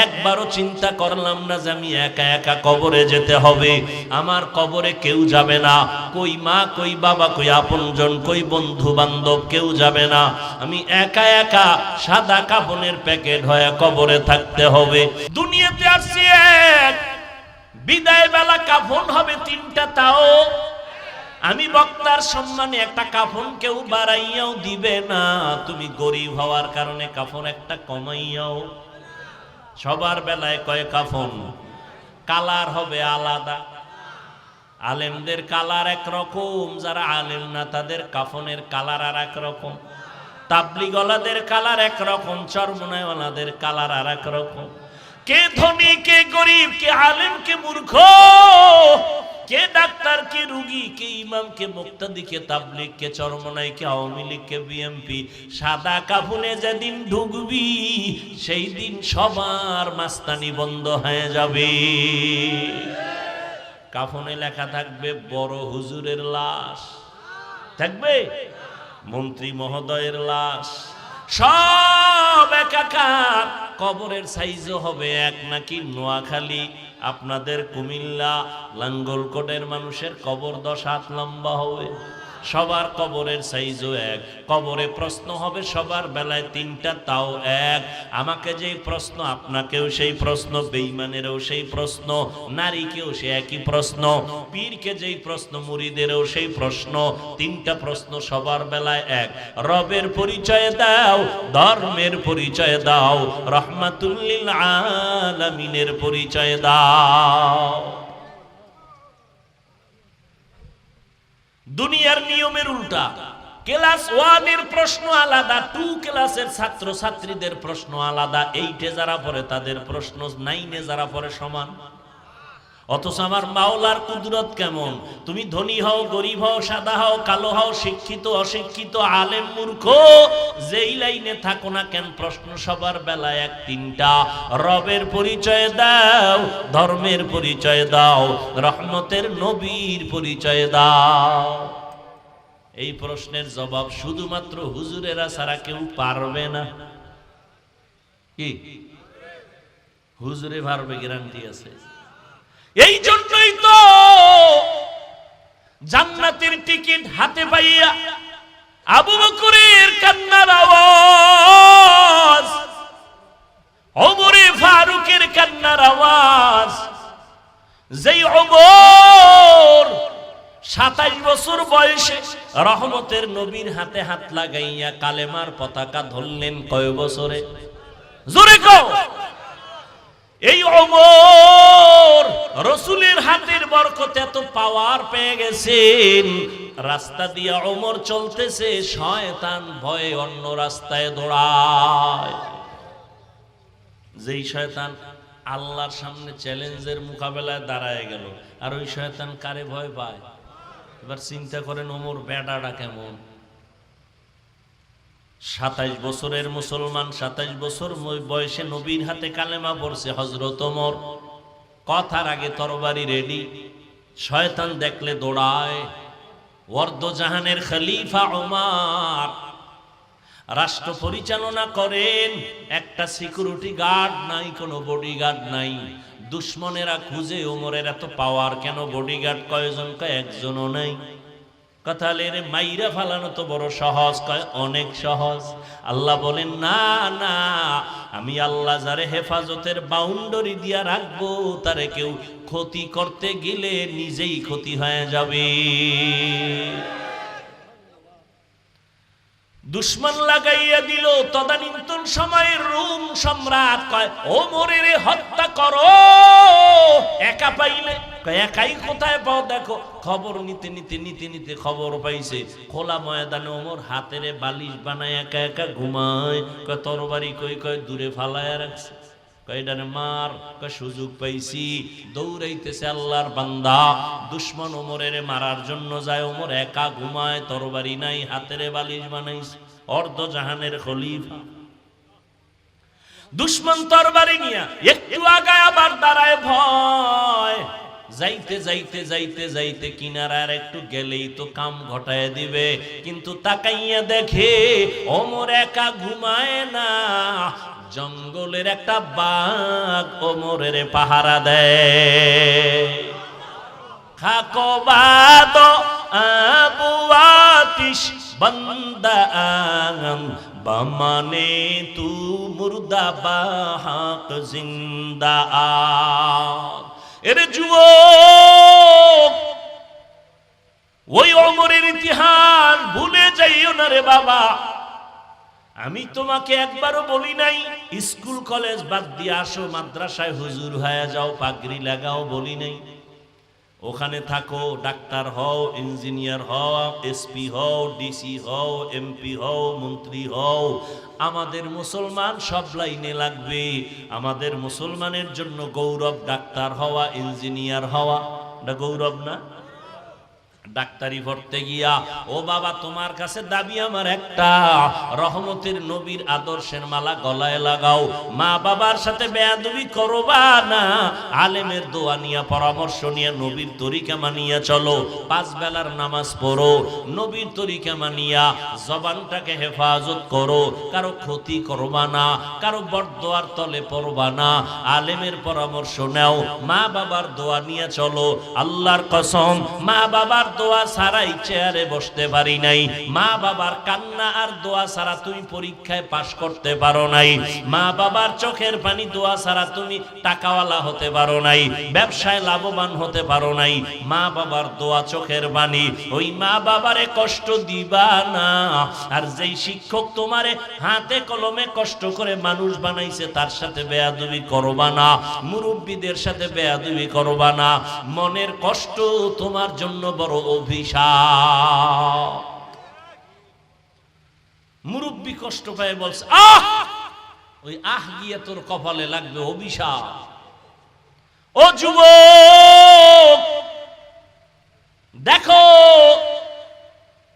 একবারও চিন্তা করলাম না যে আমি একা একা কবরে যেতে হবে। আমার কবরে কেউ যাবে না, কই মা কই বাবা কই আপনজন কই বন্ধু বান্ধব কেউ যাবে না। আমি একা একা সাদা কাফনের প্যাকেট হয়ে কবরে থাকতে হবে। দুনিয়াতে আসছি এক, বিদায় বেলা কাফন হবে তিনটা, তাও আমি বক্তার সম্মানে একটা কাফন কেউ বাড়াইয়াও দিবে না। তুমি গরিব হওয়ার কারণে কাফন একটা কমাইয়াও। সবার বেলায় কয় কাফন, কালার হবে আলাদা। আলেমদের কালার একরকম, যারা আলেম না তাদের কাফনের কালার আর একরকম। তাবলিগওয়ালাদের কালার একরকম, চরমনাইওয়ালাদের কালার আর একরকম। কে ধনী কে গরিব, কে আলেম কে মূর্খ, কে ডাক্তার কে রুগী, কে ইমাম কে মুক্তাদি, কে তাবলিগ কে চরমনাই, কে আওয়ামী লীগ কে বিএমপি। সাদা কাফনে যেদিন ঢুকবি সেই দিন সবার মাস্তানি বন্ধ হয়ে যাবে। কাফনে লেখা থাকবে বড় হুজুরের লাশ, থাকবে মন্ত্রী মহোদয়ের লাশ, সব একাকার। কবরের সাইজও হবে এক, নাকি নোয়াখালী আপনাদের কুমিল্লা লাঙ্গলকোটের মানুষের কবর 10 হাত লম্বা হবে। সবার কবরের সাইজও এক। কবরে প্রশ্ন হবে সবার বেলায় তিনটা, তাও এক। আমাকে যেই প্রশ্ন আপনাকেও সেই প্রশ্ন, বেঈমানেরও সেই প্রশ্ন, নারীকেও সে একই প্রশ্ন, পীরকে যেই প্রশ্ন মুরিদেরও সেই প্রশ্ন। তিনটা প্রশ্ন সবার বেলায় এক। রবের পরিচয় দাও, ধর্মের পরিচয় দাও, রহমাতুল লিল আলামিনের পরিচয় দাও। দুনিয়ার নিয়মের উল্টা। ক্লাস 1 এর প্রশ্ন আলাদা, 2 ক্লাসের ছাত্র ছাত্রীদের প্রশ্ন আলাদা, 8 এ যারা পড়ে তাদের প্রশ্ন 9 এ যারা পড়ে সমান। অথচ আমার মাওলার কুদরত কেমন! তুমি ধনী হও গরিব হও, সাদা হও কালো হও, শিক্ষিত অশিক্ষিত, আলেম মূর্খ, যেই লাইনে থাকো না কেন, প্রশ্ন সবার বেলায় এক, তিনটা। রবের পরিচয় দাও, ধর্মের পরিচয় দাও, রহমতের নবীর পরিচয় দাও। এই প্রশ্নের জবাব শুধুমাত্র হুজুরেরা ছাড়া কেউ পারবে না। কি হুজুরে পারবে? গ্যারান্টি আছে। এই জন্যই তো জান্নাতের টিকিট হাতে পাইয়া আবু বকরের কান্নার আওয়াজ, ওমরে ফারুকের কান্নার আওয়াজ, যেই ওমর 27 বছর বয়সে রহমতের নবীর হাতে হাত লাগাইয়া কালেমার পতাকা ধরলেন কয় বছরে? জোরে কও। এই ওমর রাসূলের হাতের বরকতে এত পাওয়ার পেয়ে গেছেন, রাস্তা দিয়ে ওমর চলতেছে, শয়তান ভয়ে অন্য রাস্তায় দৌড়ায়। যেই শয়তান আল্লাহর সামনে চ্যালেঞ্জের মোকাবেলায় দাঁড়ায় গেল, আর ওই শয়তান কারে ভয় পায়? এবার চিন্তা করেন ওমর বেটাটা কেমন। 27 বছরের মুসলমান, 27 বছর বয়সে নবীর হাতে কালেমা পড়ছে হযরত ওমর। কথার আগে তরবারি রেডি, শয়তান দেখলে দৌড়ায়। ওয়ার্দজাহানের খলিফা ওমর রাষ্ট্র পরিচালনা করেন, একটা সিকিউরিটি গার্ড নাই, কোনো বডিগার্ড নাই। দুশ্মনেরা খুঁজে ওমরের এত পাওয়ার কেন, বডিগার্ড কয়জন? কয় একজনও নাই। কথা রে মাইরা ফালানো তো বড় সহজ, কয় অনেক সহজ। আল্লাহ বলেন না না, আমি আল্লাহ যারে হেফাজতের বাউন্ডারি দিয়া রাখবো, তারে কেউ ক্ষতি করতে গেলে নিজেই ক্ষতি হয়ে যাবে। দুশ্মন লাগাইয়া দিল। তদানীন্তন সময়ের রোম সম্রাট কয় ওমরের হত্যা করো, একা পাইলে। একাই কোথায় পাও? দেখো খবর নিতে নিতে নিতে নিতে খবর পাইছে খোলা ময়দানে ওমর হাতেরে বালিশ বানায় একা একা ঘুমায়। কয় তরবারি কই? কয় দূরে ফালায় রাখছে। কয়ডারে মার? কয় সুযোগ পাইছি। দৌড়াইতেছে আল্লাহর বান্দা, দুশ্মন ওমরের মারার জন্য যায়। ওমর একা ঘুমায়, তরবারি নাই, হাতেরে বালিশ বানাইছে। অর্ধজাহানের খলিফা, দুশ্মন তরবারি নিয়া একটু আগায় আবার দাঁড়ায় ভয়। যাইতে যাইতে যাইতে যাইতে কিনারার একটু গেলেই তো কাম ঘটায় দিবে, কিন্তু তাকাইয়া দেখে ওমর একা ঘুমায় না, জঙ্গলের একটা বাঘ ওমরের পাহারা দেয়। খাকো বাদ আবু আতিশ বন্দা বমানে তু মুর্দা বাহাক জিন্দা। এর যুবক, ওই ওমরের ইতিহাস ভুলে যাইও না রে বাবা। আমি তোমাকে একবারও বলি নাই স্কুল কলেজ বাদ দিয়ে আসো, মাদ্রাসায় হুজুর হয়ে যাও, পাগড়ি লাগাও, বলি নাই। ওখানে থাকো, ডাক্তার হও, ইঞ্জিনিয়ার হও, এসপি হও, ডিসি হও, এমপি হও, মন্ত্রী হও। আমাদের মুসলমান সব লাইনে লাগবে। আমাদের মুসলমানের জন্য গৌরব ডাক্তার হওয়া, ইঞ্জিনিয়ার হওয়া। এটা গৌরব না? ডাক্তারি পড়তে গিয়া ও বাবা তোমার কাছে দাবি আমার একটা, রহমতের নবীর আদর্শের মালা গলায় লাগাও। মা বাবার সাথে বেয়াদবি করবা না, আলেমের দোয়া নিয়ে পরামর্শ নিয়ে নবীর তরিকা মানিয়া চলো। 5 বেলার নামাজ পড়ো, নবীর তরিকা মানিয়া জবানটাকে হেফাজত করো। কারো ক্ষতি করবা না, কারো বরদোয়ার তলে পড়বা না, আলেমের পরামর্শ নাও, মা বাবার দোয়া নিয়ে চলো। আল্লাহর কসম, মা বাবার দোয়া ছাড়াই চেয়ারে বসতে পারি নাই। মা বাবার কান্না আর দোয়া ছাড়া তুমি পরীক্ষায় পাশ করতে পারো নাই। মা বাবার চোখের পানি দোয়া ছাড়া তুমি টাকাওয়ালা হতে পারো নাই, ব্যবসায় লাভবান হতে পারো নাই। মা বাবার দোয়া চোখের পানি। ওই মা বাবারে কষ্ট দিবা না। আর যেই শিক্ষক তোমারে হাতে কলমে কষ্ট করে মানুষ বানাইছে তার সাথে বেয়াদবি করবা না, মুরব্বীদের সাথে বেয়াদবি করবা না। মনের কষ্ট তোমার জন্য বড় অভিশাপ। মুরব্বী কষ্ট পায় বলছে আহ, ওই আহ গিয়ে তোর কপালে লাগবে অভিশাপ। ও যুবক দেখো,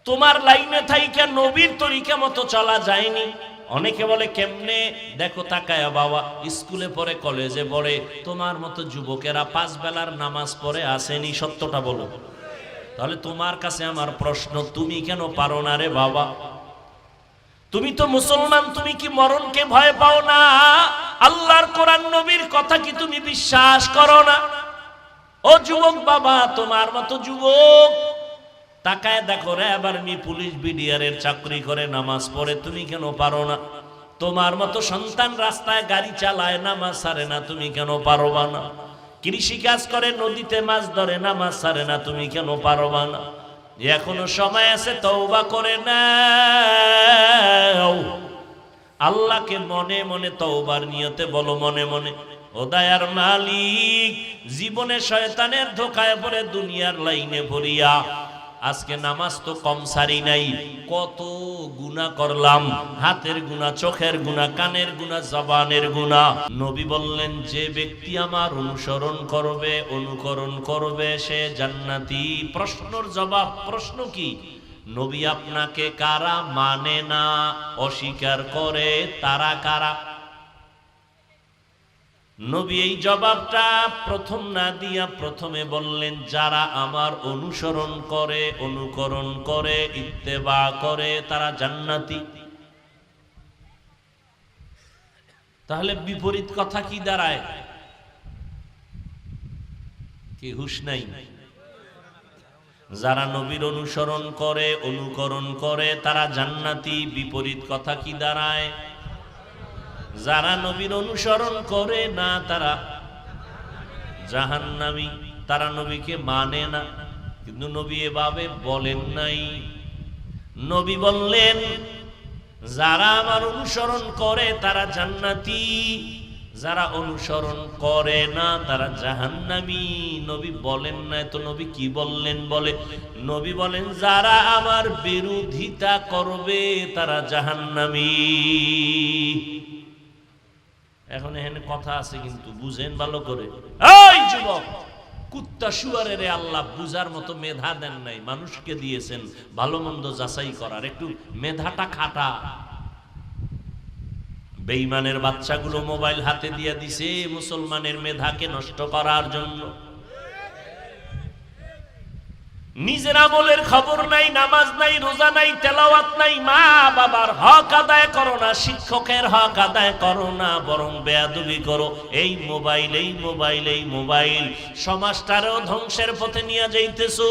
তোমার লাইনে থাইকা নবীর তরিকা মতো চলা যায়নি। অনেকে বলে কেমনে, দেখো তাকায়া বাবা, স্কুলে পড়ে, কলেজে পড়ে, তোমার মতো যুবকেরা 5 বেলার নামাজ পড়ে আসেনি। সত্যটা বলো। তাহলে তোমার কাছে আমার প্রশ্ন, তুমি কেন পারো না রে বাবা? তুমি তো মুসলমান, তুমি কি মরণকে ভয় পাও না? আল্লাহর কোরআন নবীর কথা কি তুমি বিশ্বাস করো না? ও যুবক বাবা, তোমার মতো যুবক তাকায় দেখো রে, এবার আমি পুলিশ বিডিআরের চাকরি করে নামাজ পড়ে, তুমি কেন পারো না? তোমার মতো সন্তান রাস্তায় গাড়ি চালায়, নামাজ ছাড়ে না, তুমি কেন পারবা না? কৃষি কাজ করে, নদীতে মাছ ধরে, নামাজ ছাড়ে না, তুমি কেন পারবা না? এখনো সময় আছে, তওবা করে নাও। আল্লাহকে মনে মনে তওবার নিয়তে বলো, মনে মনে, ও দয়ার মালিক, জীবনে শয়তানের ধোকায় পড়ে দুনিয়ার লাইনে ভরিয়া আজকে নামাজ তো কম সারি নাই, কত গুনাহ করলাম, হাতের গুনাহ, চোখের গুনাহ, কানের গুনাহ, জবানের গুনাহ। নবী বললেন, যে ব্যক্তি আমার অনুসরণ করবে, অনুকরণ করবে, সে জান্নাতি। প্রশ্নর জবাব, প্রশ্ন কি? নবী আপনাকে কারা মানে না, অস্বীকার করে, তারা কারা? নবী এই জবাবটা প্রথম না দিয়া প্রথমে বললেন, যারা আমার অনুসরণ করে, অনুকরণ করে, ইত্তেবা করে, তারা জান্নাতি। তাহলে বিপরীত কথা কি দাঁড়ায়? কি হুঁশ নাই? যারা নবীর অনুসরণ করে, অনুকরণ করে, তারা জান্নাতি। বিপরীত কথা কি দাঁড়ায়? যারা নবীর অনুসরণ করে না, তারা জাহান্নামী। তারা নবীকে মানে না। কিন্তু নবী এভাবে বলেন নাই। নবী বললেন, যারা আমার অনুসরণ করে তারা জান্নাতি, যারা অনুসরণ করে না তারা জাহান্নামী। নবী বলেন না তো নবী কি বললেন? বলে নবী বলেন, যারা আমার বিরোধিতা করবে তারা জাহান্নামী। এখন এখানে কথা আছে কিন্তু বুঝেন ভালো করে। এই যুবক, কুত্তা শুয়ারের আল্লাহ বুঝার মতো মেধা দেন নাই, মানুষকে দিয়েছেন ভালো মন্দ যাচাই করার, একটু মেধাটা খাটা। বেঈমানের বাচ্চাগুলো মোবাইল হাতে দিয়ে দিছে মুসলমানের মেধাকে নষ্ট করার জন্য। নিজের আমলের খবর নাই, নামাজ নাই, রোজা নাই, তেলাওয়াত নাই, মা বাবার হক আদায় করো না, শিক্ষকের হক আদায় করো না, বরং বেয়াদবি করো। এই মোবাইল সমাজটারও ধ্বংসের পথে নিয়ে যাইতেছো,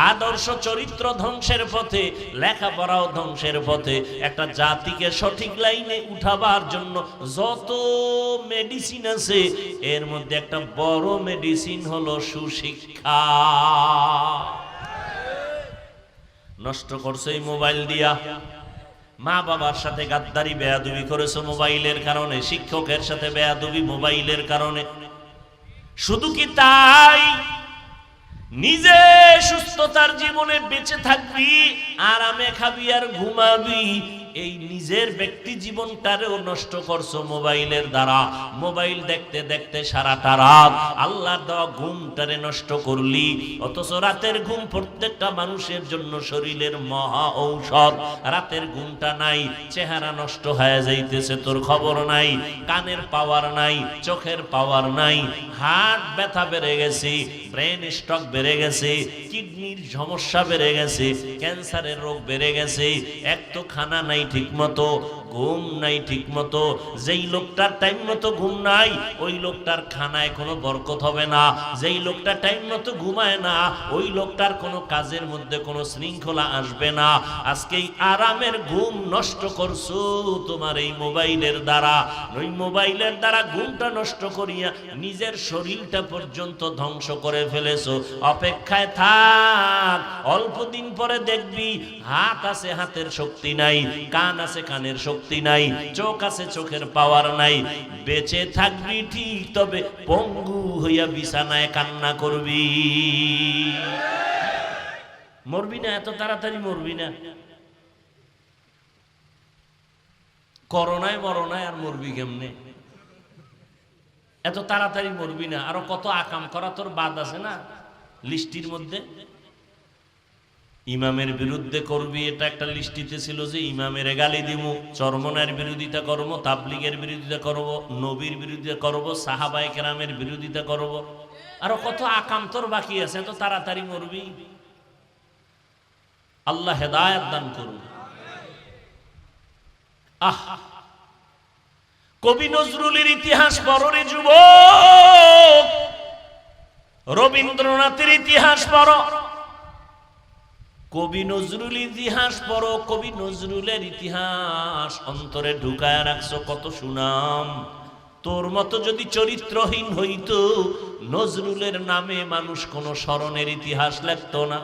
আদর্শ চরিত্র ধ্বংসের পথে, লেখাপড়াও ধ্বংসের পথে। একটা জাতিকে সঠিক লাইনে উঠাবার জন্য যত মেডিসিন আছে, এর মধ্যে একটা বড় মেডিসিন হলো সুশিক্ষা। নষ্ট করছো এই মোবাইল দিয়া, মা বাবার সাথে গাদ্দারি বেয়াদবি করেছো মোবাইলের কারণে, শিক্ষকের সাথে বেয়াদবি মোবাইলের কারণে। শুধু কি তাই, নিজে সুস্থতার জীবনে বেঁচে থাকবি, আরামে খাবি আর ঘুমাবি, এই নিজের ব্যক্তি জীবনটারেও নষ্ট করছো মোবাইলের দ্বারা। মোবাইল দেখতে দেখতে সারাটা রাত আল্লাহর দেওয়া ঘুমটারে নষ্ট করলি। অথচ রাতের ঘুম প্রত্যেকটা মানুষের জন্য শরীরের মহা ঔষধ। রাতের ঘুমটা নাই, চেহারা নষ্ট হয়ে যাইতেছে, তোর খবর নাই, কানের পাওয়ার নাই, চোখের পাওয়ার নাই, হার্ট ব্যথা বেড়ে গেছে, ব্রেন স্ট্রোক বেড়ে গেছে, কিডনির সমস্যা বেড়ে গেছে, ক্যান্সারের রোগ বেড়ে গেছে। এক তো খানা নাই ঠিক মতো, ঘুম নাই ঠিক মতো। যেই লোকটার টাইম মতো ঘুম নাই, ওই লোকটার খানায় কোনো বরকত হবে না। যেই লোকটা টাইম মতো ঘুমায় না, ওই লোকটার কোনো কাজের মধ্যে কোনো শৃঙ্খলা আসবে না। আজকে এই আরামের ঘুম নষ্ট করছো তোমার এই মোবাইলের দ্বারা। ওই মোবাইলের দ্বারা ঘুমটা নষ্ট করিয়া নিজের শরীরটা পর্যন্ত ধ্বংস করে ফেলেছো। অপেক্ষায় থাক, অল্প দিন পরে দেখবি হাত আছে, হাতের শক্তি নাই, কান আছে, কানের শক্তি নাই, চোখ আছে, চোখের পাওয়ার নাই। বেঁচে থাকবি ঠিক, তবে পঙ্গু হইয়া বিছানায় কান্না করবি। মরবি না, এত তাড়াতাড়ি মরবি না। করোনায় মরনায় আর মরবি কেমনে? এত তাড়াতাড়ি মরবি না। আরো কত আকাম করা তোর বাদ আছে না লিস্টির মধ্যে। ইমামের বিরুদ্ধে করবি, এটা একটা লিস্টিতে ছিল যে ইমামের গালি দিব, চরমনার বিরোধিতা করব, তাবলিগের বিরোধিতা করব, নবীর বিরোধিতা করব, সাহাবায়ে কেরামের বিরোধিতা করব। আরো কত আকাম তোর বাকি আছে, এত তাড়াতাড়ি মরবি? আল্লাহ হেদায়েত দান করুন। কবি নজরুলের ইতিহাস পড়ো রে যুবক, রবীন্দ্রনাথের ইতিহাস পড়ো, কবি নজরুল ইতিহাস পড়ো। কবি নজরুলের ইতিহাস অন্তরে ঢুকায় রাখছো, কত সুনাম। তোর মতো যদি চরিত্রহীন হইতো, নজরুলের নামে মানুষ কোন স্মরণের ইতিহাস লিখতো না।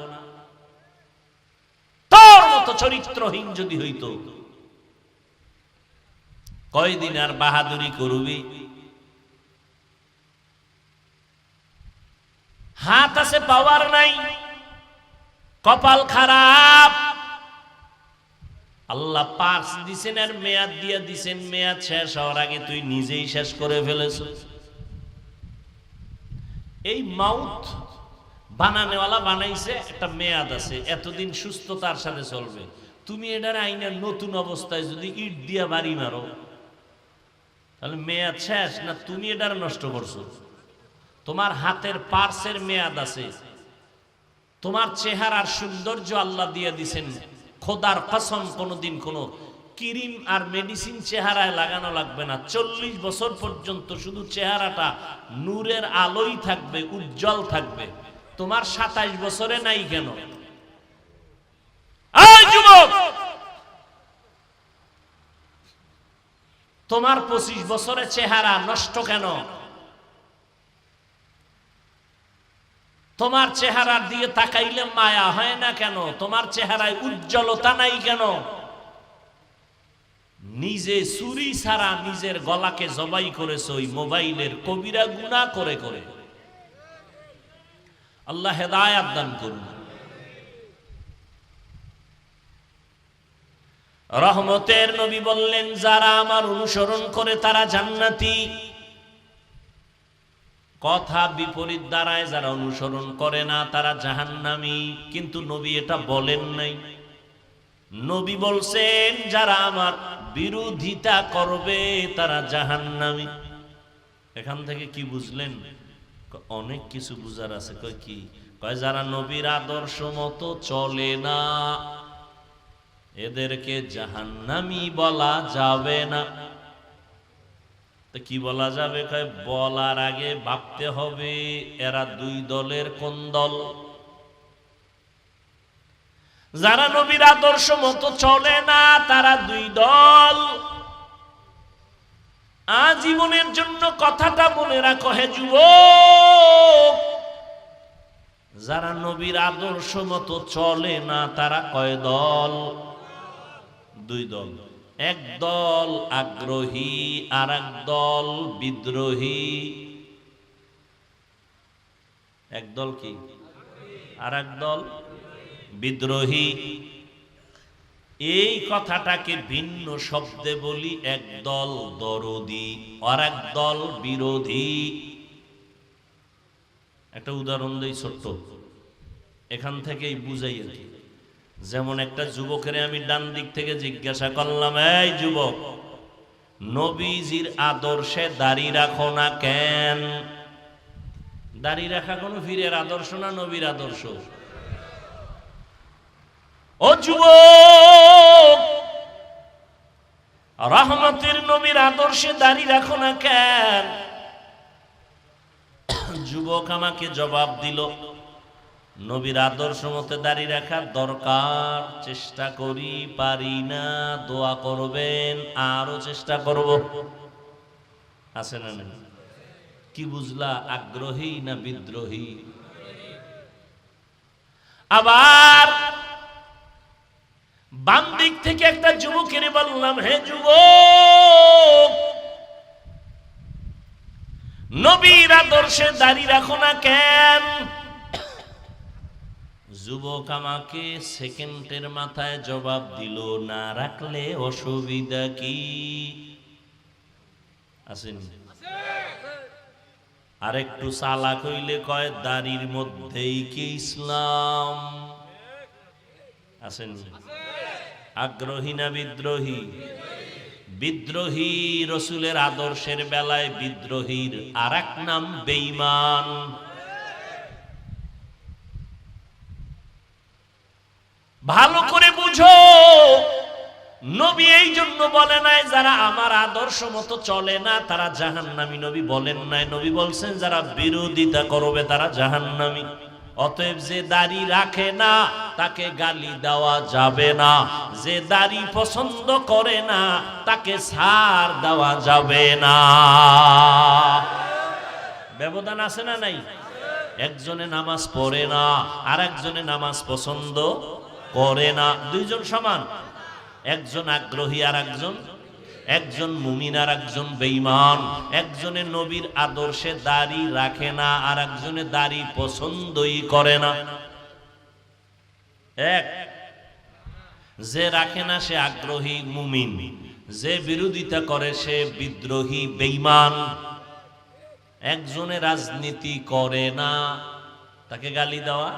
তোর মতো চরিত্রহীন যদি হইতো, কয়দিন আর বাহাদুরি করবি? হাত আছে, পাওয়ার নাই, কপাল খারাপ। আল্লাহ পার্স দিছেন আর মেয়াদ দিয়া দিছেন, মেয়াদ শেষ হওয়ার আগে তুই নিজেই শেষ করে ফেলেছ। এই মাউথ বানানেওয়ালা বানাইছে, একটা মেয়াদ আছে, এতদিন সুস্থতার সাথে চলবে। তুমি এটার আইনের নতুন অবস্থায় যদি ইট দিয়া বাড়ি মারো, তাহলে মেয়াদ শেষ না তুমি এটার নষ্ট করছো? তোমার হাতের পার্সের মেয়াদ আছে, তোমার চেহারার সৌন্দর্য আল্লাহ দিয়ে দিছেন। খোদার কসম, কোনদিন কোনো ক্রিম আর মেডিসিন চেহারায় লাগানো লাগবে না। 40 বছর পর্যন্ত শুধু চেহারাটা নূরের আলোই থাকবে, উজ্জ্বল থাকবে। তোমার 27 বছরে নাই কেন? এই যুবক, তোমার 25 বছরের চেহারা নষ্ট কেন? তোমার চেহারার দিয়ে তাকাইলে মায়া হয় না কেন? তোমার চেহারায় উজ্জ্বলতা নাই কেন? নিজে চুরি ছাড়া নিজের গলাকে জবাই করেছো ওই মোবাইলের কবিরা গুনাহ করে করে। আল্লাহ হেদায়েত দান করুন। রহমতের নবী বললেন, যারা আমার অনুসরণ করে তারা জান্নাতি। কথা বিপরীত দ্বারায় যারা অনুসরণ করে না তারা জাহান্নামী। কিন্তু নবী এটা বলেন নাই। নবী বলছেন, যারা আমার বিরোধিতা করবে তারা জাহান্নামী। এখান থেকে কি বুঝলেন? অনেক কিছু বুঝার আছে। কয় কি? কয় যারা নবীর আদর্শ মতো চলে না এদেরকে জাহান্নামী বলা যাবে না। তো কি বলা যাবে? কয় বলার আগে ভাবতে হবে এরা দুই দলের কোন দল। যারা নবীর আদর্শ মতো চলে না তারা দুই দল। আজীবনের জন্য কথাটা মনে রাখো হে যুবক, যারা নবীর আদর্শ মতো চলে না তারা কয় দল? দুই দল। এক দল আগ্রহী আর এক দল বিদ্রোহী। এক দল কি আর এক দল বিদ্রোহী। এই কথাটাকে ভিন্ন শব্দে বলি, এক দল দরদি আর এক দল বিরোধী। একটা উদাহরণ দেই ছোট্ট, এখান থেকেই বুঝাই আর কি। যেমন একটা যুবকের আমি ডান দিক থেকে জিজ্ঞাসা করলাম, এই যুবক, নবীজির আদর্শে দাড়ি রাখো না কেন? দাড়ি রাখা কোনো ফিরের আদর্শ না নবীর আদর্শ? ও যুবক, রহমতের নবীর আদর্শে দাড়ি রাখো না কেন? যুবক আমাকে জবাব দিল, নবীর আদর্শ মতে দাড়ি রাখার দরকার, চেষ্টা করি, পারি না, দোয়া করবেন, আরো চেষ্টা করব। আছে না? কি বুঝলা, আগ্রহী না বিদ্রোহী? আবার বাম দিক থেকে একটা যুবকের বললাম, হে যুবক, নবীর আদর্শে দাড়ি রাখো না কেন? যুবক আমাকে সেকেন্ডের মাথায় জবাব দিল, না রাখলে অসুবিধা কি? আসেনি? আর একটু চালাক হইলে কয় দাড়ির মধ্যেই কি ইসলাম? আসেনি? আগ্রহী না বিদ্রোহী? বিদ্রোহী রসুলের আদর্শের বেলায় বিদ্রোহীর আর এক নাম বেঈমান। ভালো করে বুঝো, নবী এই জন্য বলে নাই যারা আমার আদর্শ মতো চলে না তারা জাহান্নামী। নবী বলেন নাই, নবী বলছেন যারা বিরোধিতা করবে তারা জাহান্নামী। অতএব যে দাড়ি রাখে না তাকে গালি দেওয়া যাবে না, যে দাড়ি পছন্দ করে না তাকে ছাড় দেওয়া যাবে না। ব্যবধান আছে না নাই? একজনে নামাজ পড়ে না আর একজনে নামাজ পছন্দ করে না, দুইজন সমান? একজন আগ্রহী আর একজন মুমিন আর একজন বেঈমান। একজনে নবীর আদর্শে দাড়ি রাখে না আর একজনে দাড়ি পছন্দই করে না। এক যে রাখে না সে আগ্রহী মুমিন, যে বিরোধিতা করে সে বিদ্রোহী বেঈমান। একজনে রাজনীতি করে না তাকে গালি দেওয়া,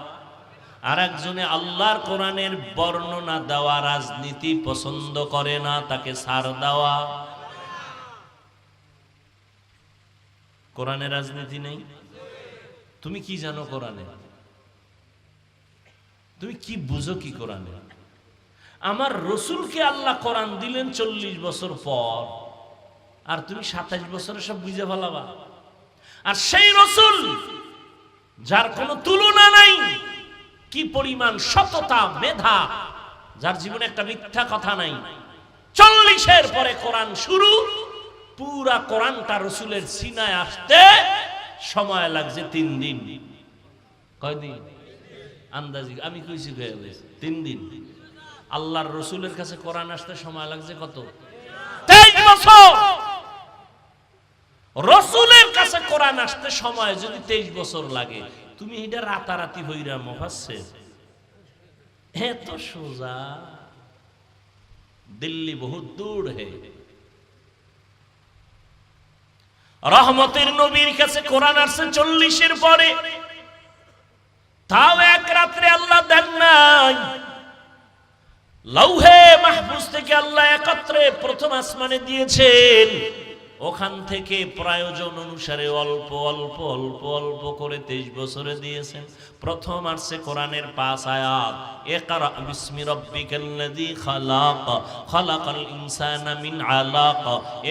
আর একজনে আল্লাহর কোরআনের বর্ণনা দেওয়া রাজনীতি পছন্দ করে না তাকে ছাড় দেওয়া। কোরআনে রাজনীতি নেই? তুমি কি জানো কোরআনে? তুমি কি বুঝো কি কোরআনে? আমার রসুলকে আল্লাহ কোরআন দিলেন 40 বছর পর, আর তুমি 27 বছরে সব বুঝে ফেলাবা। আর সেই রসুল যার কোনো তুলনা নাই, কি পরিমাণ সততা, মেধা, যার জীবনে একটা মিথ্যা কথা নাই, 40-এর পরে কোরআন শুরু। পুরা কোরআনটা রসুলের সিনায় আসতে সময় লাগছে 3 দিন। কয়দিন? আন্দাজি আমি কইছি 3 দিন। আল্লাহর রসুলের কাছে কোরআন আসতে সময় লাগছে কত? 23 বছর। রসুলের কাছে কোরআন আসতে সময় যদি 23 বছর লাগে, তুমি এটা রাতারাতি হইরা মুফাসসির? এত সোজা? দিল্লি বহুত দূর হে। রহমতের নবীর কাছে কোরআন আসছে 40-এর পরে, তাও এক রাত্রে আল্লাহ দেন নাই। লৌহে মাহফুজ থেকে আল্লাহ একত্রে প্রথম আসমানে দিয়েছেন। ওখান থেকে প্রয়োজন অনুসারে অল্প অল্প অল্প অল্প করে 23 বছরে দিয়েছেন। প্রথম আসছে কোরআনের 5 আয়াত, ইকরা বিসমি রাব্বিকাল্লাযী খালাক, খালাকাল ইনসানা মিন আলাক,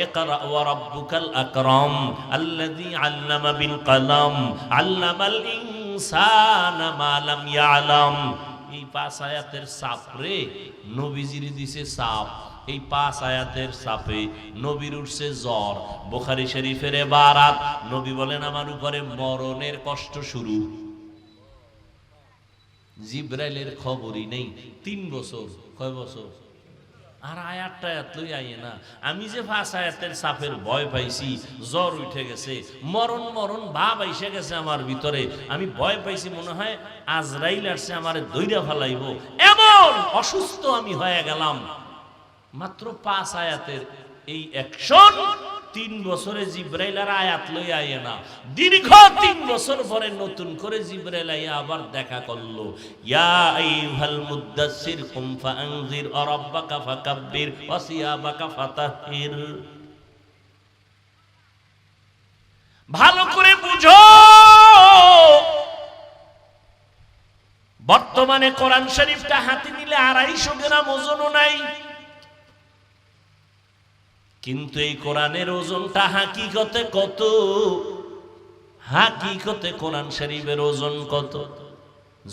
ইকরা ওয়া রাব্বুকাল আকরাম আল্লাযী আল্লামা বিল কলম আল্লামাল ইনসানা মা লাম ইয়ালাম। এই 5 আয়াতের সাপরে নবীজির দিছে সাপ। এই 5 আয়াতের সাপে নবীর উঠছে জ্বর। বুখারী শরীফের ইবারাত, নবী বলেন আমার উপরে মরণের কষ্ট শুরু। জিবরাইলের খবরই নেই। 3 বছর, কয় বছর? আর আয়াতটা এতই আইয়ে না। আমি যে 5 আয়াতের সাপের ভয় পাইছি, জ্বর উঠে গেছে, মরণ মরণ ভাব আইসে গেছে আমার ভিতরে। আমি ভয় পাইছি, মনে হয় আজরাইল আসছে আমারে দইরা ফেলাইব, এমন অসুস্থ আমি হয়ে গেলাম। মাত্র 5 আয়াতের এই অ্যাকশন। 3 বছরে জিবরাইল আর আয়াত লই আইয়ে না। দীর্ঘ 3 বছর পরে নতুন করে জিবরাইল আইয়া আবার দেখা করলো। ইয়া আইয়ুহাল মুদ্দাসসির কুম ফাআনজির ওয়া রাব্বাকা ফাকাব্বির ওয়া সিয়াবাকা ফাতাহির। ভালো করে বুঝো, বর্তমানে কোরআন শরীফটা হাতে নিলে 250 গ্রাম ওজনও নাই, কিন্তু এই কোরআনের ওজনটা হাকিকতে কত? হাকিকতে কোরআন শরীফের ওজন কত?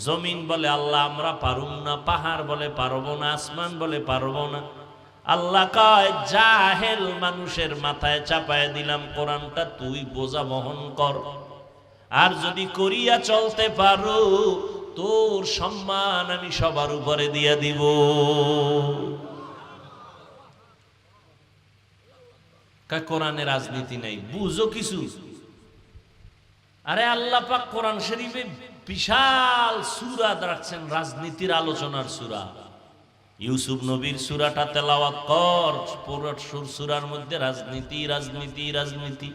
জমিন বলে আল্লাহ আমরা পারুম না, পাহাড় বলে পারবো না, আসমান বলে পারবো না। আল্লাহ কয় জাহেল মানুষের মাথায় চাপায় দিলাম কোরআনটা, তুই বোঝা বহন কর। আর যদি করিয়া চলতে পারো, তোর সম্মান আমি সবার উপরে দিয়া দিব। কোরআনে রাজনীতি নাই, বুঝো কিছু। আরে আল্লাহ পাক কোরআন শরীফে বিশাল সূরা রাখছেন, রাজনীতির আলোচনার সূরা। ইউসুফ নবীর সূরাটা তেলাওয়াত কর, পুরো সূরার মধ্যে রাজনীতি রাজনীতি রাজনীতি।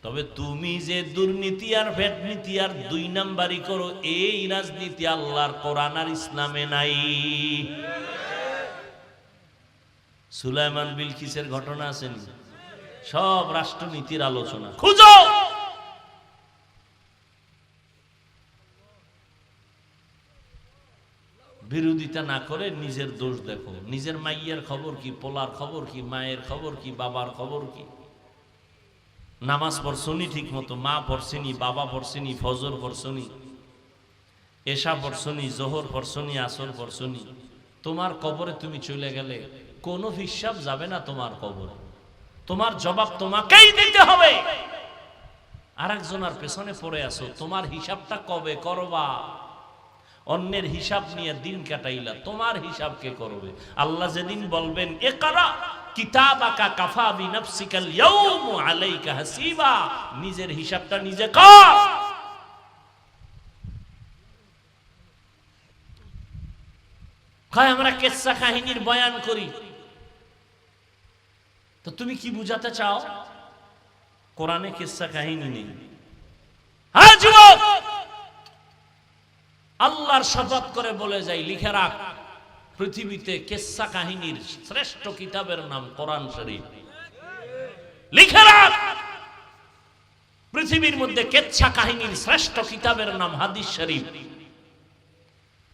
তবে তুমি যে দুর্নীতি আর ভেটনীতি আর 2 নাম্বারই করো, এই রাজনীতি আল্লাহর কোরআন আর ইসলামে নাই। সুলাইমান বিলকিসের ঘটনা আছে, সব রাষ্ট্রনীতির আলোচনা খুঁজো। বিরোধিতা না করে নিজের দোষ দেখো। নিজের মাইয়ের খবর কি, পোলার খবর কি, মায়ের খবর কি, বাবার খবর কি? নামাজ পড়ছনি ঠিক মতো, মা পড়ছেনি, বাবা পড়ছেনি, ফজর পড়ছনি, এশা পড়ছনি, জোহর পড়ছনি, আসর পড়ছনি। তোমার কবরে তুমি চলে গেলে কোনো হিসাব যাবে না তোমার কবরে, তোমার জবাব তোমাকেই দিতে হবে। আরেকজনের পেছনে পড়ে আছো, তোমার হিসাবটা কবে করবা? অন্যের হিসাব নিয়ে দিন কাটাইলা, তোমার হিসাব কে করবে? আল্লাহ যেদিন বলবেন ইকরা কিতাবাকা কাফা বিনাফসিকাল ইয়াউম আলাইকা হাসিবা, নিজের হিসাবটা নিজে কর। কয় আমরা কিসসা কাহিনীর বয়ান করি, তো তুমি কি বুঝাতে চাও? কোরআনে কিসসা কাহিনী নেই। হ্যাঁ যুবক, আল্লাহর শপথ করে বলে যাই, লিখে রাখ, পৃথিবীতে কিসসা কাহিনীর শ্রেষ্ঠ কিতাবের নাম কোরআন শরীফ। লিখে রাখ, পৃথিবীর মধ্যে কিসসা কাহিনীর শ্রেষ্ঠ কিতাবের নাম হাদিস শরীফ।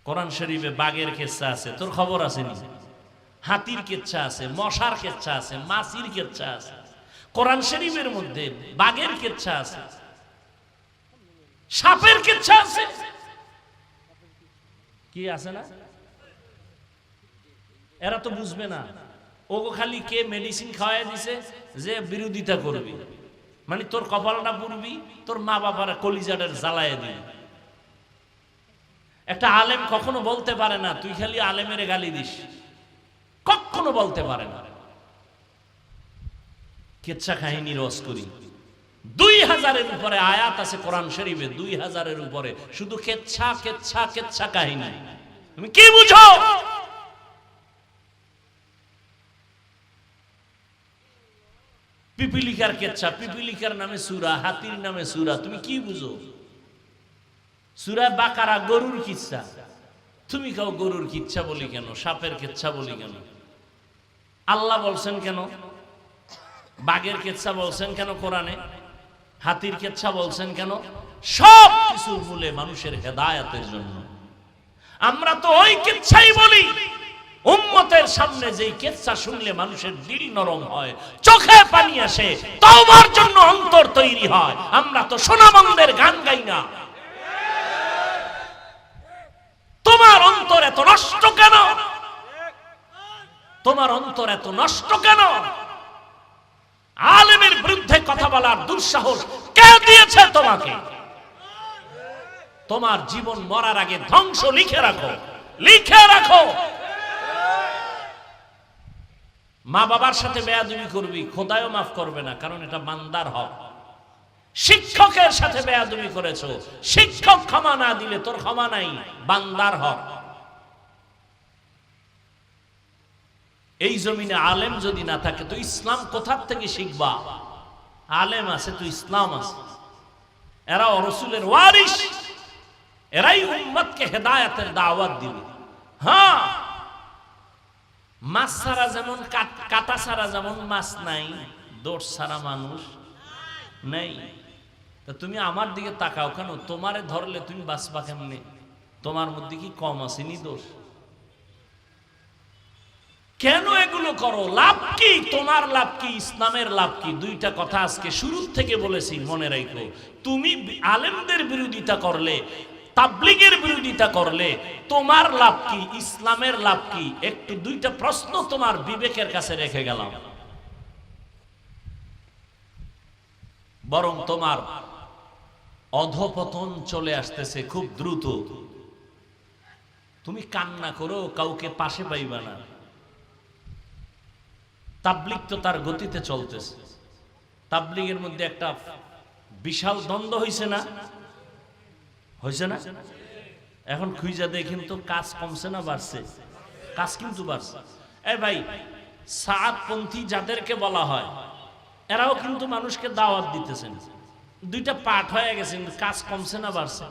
কোরআন শরীফে বাঘের কিসসা আছে, তোর খবর আছে নি? হাতির কিচ্ছা আছে, মশার কিচ্ছা আছে, মাছির কিচ্ছা আছে। কোরআন শরীফের মধ্যে বাঘের কিচ্ছা আছে, সাপের কিচ্ছা আছে, কি আছে না? এরা তো বুঝবে না। ওগো খালি কে মেডিসিন খাওয়াই দিছে যে বিরোধিতা করবি, মানে তোর কপালটা পুরবি, তোর মা বাবার কলিজাটার জ্বালায় দিবি। একটা আলেম কখনো বলতে পারে না তুই খালি আলেমের গালি দিস, কখনো বলতে পারে না। কিচ্ছা কাহিনী রস করি। 2000-এর উপরে আয়াত আছে কোরআন শরীফে, 2000-এর উপরে শুধু কিচ্ছা কিচ্ছা কিচ্ছা কাহিনী। তুমি কি বুঝো? পিপিলিকার কিচ্ছা, পিপিলিকার নামে সূরা, হাতির নামে সূরা, তুমি কি বুঝো? সূরা বাকারা গরুর কিচ্ছা, তুমি কাও গরুর কিচ্ছা বলি কেন, সাপের কিচ্ছা বলি কেন? আল্লাহ বলছেন কেন? বাঘের কেচ্ছা বলছেন কেন কোরআনে? হাতির কেচ্ছা বলছেন কেন? সব কিছুর মূলে মানুষের হেদায়েতের জন্য। আমরা তো ওই কেচ্ছাই বলি, উম্মতের সামনে যেই কেচ্ছা শুনলে মানুষের দিল নরম হয়, চোখে পানি আসে, তওবার জন্য অন্তর তৈরি হয়। আমরা তো সোনামন্দের গান গাই না। তোমার অন্তর এত নষ্ট কেন? তোমার অন্তর এত নষ্ট কেন? আলেমের বিরুদ্ধে কথা বলার দুঃসাহস কে দিয়েছে তোমাকে? তোমার জীবন মরার আগে ধ্বংস লিখে রাখো, লিখে রাখো। মা বাবার সাথে বেয়াদবি করবি, খোদায়ও মাফ করবে না, কারণ এটা বান্দার হক। শিক্ষকের সাথে বেয়াদবি করেছো, শিক্ষক ক্ষমা না দিলে তোর ক্ষমা নাই, বান্দার হক। এই জমিনে আলেম যদি না থাকে তো ইসলাম কোথার থেকে শিখবা? আলেম আছে তো ইসলাম আছে। এরা রাসূলের ওয়ারিস, এরাই উম্মতকে হেদায়েতের দাওয়াত দিবে। হ্যাঁ, মাছ ছাড়া যেমন কাটা ছাড়া যেমন মাছ নাই, দোষ ছাড়া মানুষ নেই। তা তুমি আমার দিকে তাকাও কেন? তোমারে ধরলে তুমি বাঁচবা কেমনে? তোমার মধ্যে কি কম আসেনি দোষ? কেন এগুলো করো? লাভ কি? তোমার লাভ কি? ইসলামের লাভ কি? দুইটা কথা আজকে শুরু থেকে বলেছি, মনে রাখো। তুমি আলেমদের বিরোধিতা করলে, তাবলীগের বিরোধিতা করলে তোমার লাভ কি? ইসলামের লাভ কি? একটু দুইটা প্রশ্ন তোমার বিবেকের কাছে রেখে গেলাম। বরং তোমার অধপতন চলে আসতেছে খুব দ্রুত। তুমি কান্না করো, কাউকে পাশে পাইবা না। তাবলীগ তো তার গতিতে চলতেছে। তাবলীগের মধ্যে একটা বিশাল দ্বন্দ্ব হইছে না? হইছে না? এখন খুঁজা দেখেন তো, কাজ কমছে না বাড়ছে? কাজ কিন্তু বাড়ছে। এই ভাই, সাআদপন্থী যাদেরকে বলা হয়, এরাও কিন্তু মানুষকে দাওয়াত দিতেছেন। দুইটা পাঠ হয়ে গেছে, কিন্তু কাজ কমছে না বাড়ছে?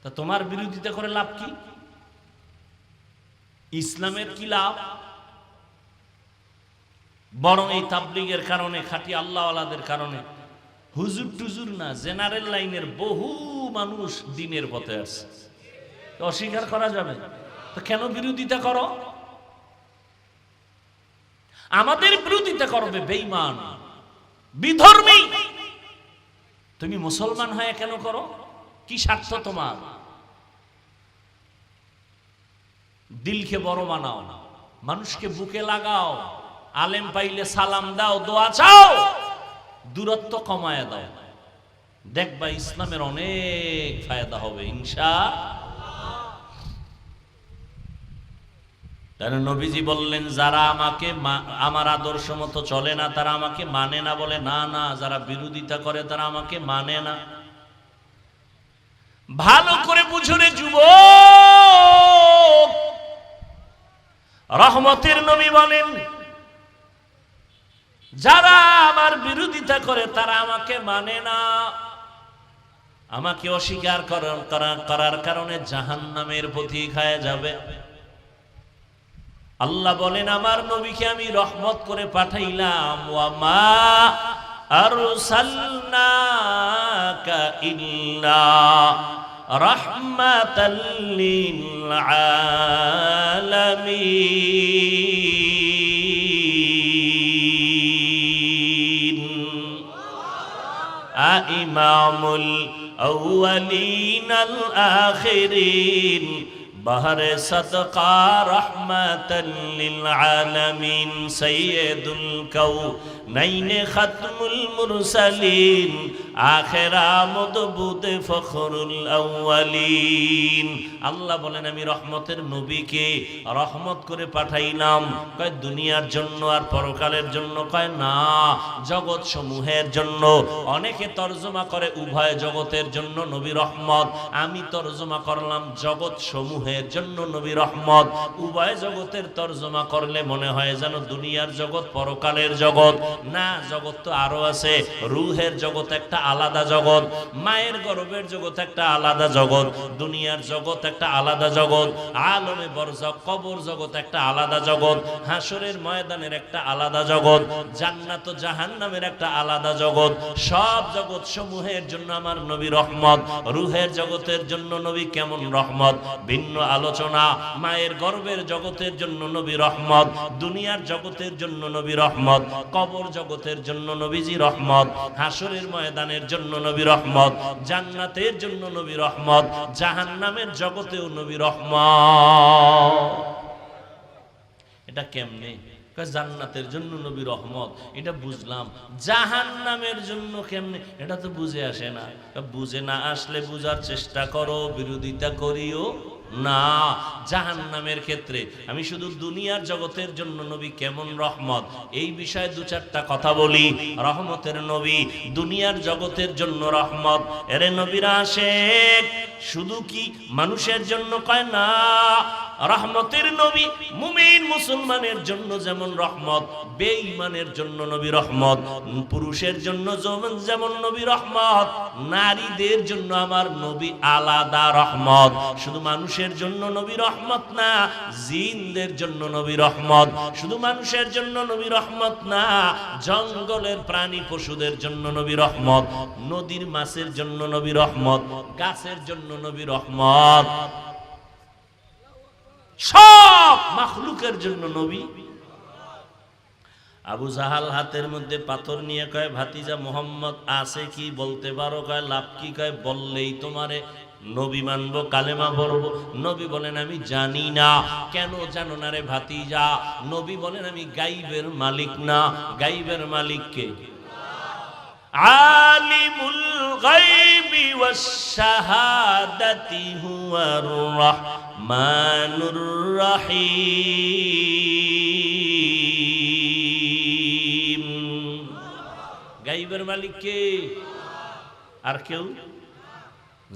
তা তোমার বিরোধিতা করে লাভ কি? ইসলামের কি লাভ? বরং এই তাবলীগের কারণে, খাঁটি আল্লাহওয়ালাদের কারণে, হুজুর টুজুর না, জেনারেল লাইনের বহু মানুষ দ্বীনের পথে আসছে। অস্বীকার করা যাবে? তো কেন বিরোধিতা করো? আমাদের বিরোধিতা করবে বেঈমান, বিধর্মী। তুমি মুসলমান হয়ে কেন করো? কি স্বার্থ তোমার? দিলকে বড় বানাও, মানুষকে বুকে লাগাও, আলেম পাইলে সালাম দাও, দোয়া চাও, দূরত্ব কমায় দাও, দেখবা ইসলামের অনেক ফায়দা হবে ইনশাআল্লাহ। তাই নবীজি বললেন, যারা আমাকে আমার আদর্শ মতো চলে না তারা আমাকে মানে না। বলে না না, যারা বিরোধিতা করে তারা আমাকে মানে না। ভালো করে বুঝো রে যুবক, রহমতের নবী বলেন, যারা আমার বিরোধিতা করে তারা আমাকে মানে না। আমাকে অস্বীকার করার কারণে জাহান্নামের পথিক হয়ে যাবে। আল্লাহ বলেন, আমার নবীকে আমি রহমত করে পাঠাইলাম। ওয়া মা আরসালনাকা ইল্লা রাহমাতাল লিল আলামিন। ইমামুল আউয়ালিন আল আখিরিন বাহরে সদকা রহমাতাল লিল আলামিন সাইয়্যিদুল কাউনাইন খাতমুল মুরসালিন আখিরা মুদবুদ ফখরুল আউয়ালিন। আল্লাহ বলেন, আমি রহমতের নবীকে রহমত করে পাঠাইলাম। কয় দুনিয়ার জন্য আর পরকালের জন্য? কয় না, জগৎ সমূহের জন্য। অনেকে তরজমা করে উভয় জগতের জন্য নবী রহমত, আমি তরজমা করলাম জগৎ সমূহের সমূহের জন্য নবী রহমত। উভয় জগতের তর্জমা করলে মনে হয় যেন দুনিয়ার জগৎ পরকালের জগৎ। না, জগৎ তো আরো আছে। রুহের জগৎ একটা আলাদা জগৎ, মায়ের গর্ভের জগৎ একটা আলাদা জগৎ, দুনিয়ার জগৎ একটা আলাদা জগৎ, আলমে বরজখ কবর জগৎ একটা আলাদা জগৎ, হাসরের ময়দানের একটা আলাদা জগৎ, জান্নাত ও জাহান্নামের একটা আলাদা জগৎ। সব জগৎ সমূহের জন্য আমার নবী রহমত। রুহের জগতের জন্য নবী কেমন রহমত, ভিন্ন আলোচনা। মায়ের গর্ভের জগতের জন্য নবী রহমত, দুনিয়ার জগতের জন্য নবী রহমত, কবর জগতের জন্য নবীজি রহমত, হাসরের ময়দানের জন্য নবী রহমত, জান্নাতের জন্য নবী রহমত, জাহান্নামের জগতেও নবী রহমত। এটা কেমনে? জান্নাতের জন্য নবী রহমত, এটা বুঝলাম। জাহান্নামের জন্য কেমনে? এটা তো বুঝে আসে না। বুঝে না আসলে বুঝার চেষ্টা করো, বিরোধিতা করিও না। জাহান্নামের ক্ষেত্রে আমি শুধু দুনিয়ার জগতের জন্য নবী কেমন রহমত এই বিষয়ে দু চারটা কথা বলি। রহমতের নবী, দুনিয়ার জগতের জন্য রহমত। এরে নবীরা আশেক শুধু কি মানুষের জন্য কয় না, রহমতের নবী মুমিন মুসলমানের জন্য যেমন রহমত, বেঈমানের জন্য নবী রহমত। পুরুষের জন্য যেমন নবী রহমত, নারীদের জন্য আমার নবী আলাদা রহমত। শুধু মানুষের জন্য নবী রহমত না, জিনদের জন্য নবী রহমত। শুধু মানুষের জন্য নবী রহমত না, জঙ্গলের প্রাণী পশুদের জন্য নবী রহমত, নদীর মাছের জন্য নবী রহমত, গাছের জন্য নবী রহমত, সব মাখলুকের জন্য নবী। আবু জাহাল হাতের মধ্যে পাথর নিয়ে কয়, ভাতিজা মোহাম্মদ আছে কি বলতে পারো? কয় লাভ কি? কয় বললেই তোমারে নবী মানবো, কালেমা পড়বো। নবী বলেন আমি জানি না। কেন জানো না রে ভাতিজা? নবী বলেন আমি গাইবের মালিক না। গাইবের মালিক কে? আলিমুল গায়বি ওয়াশ শাহাদাতি হুয়ার রাহমানুর রহিম। গায়বের মালিক কে? আর কেউ?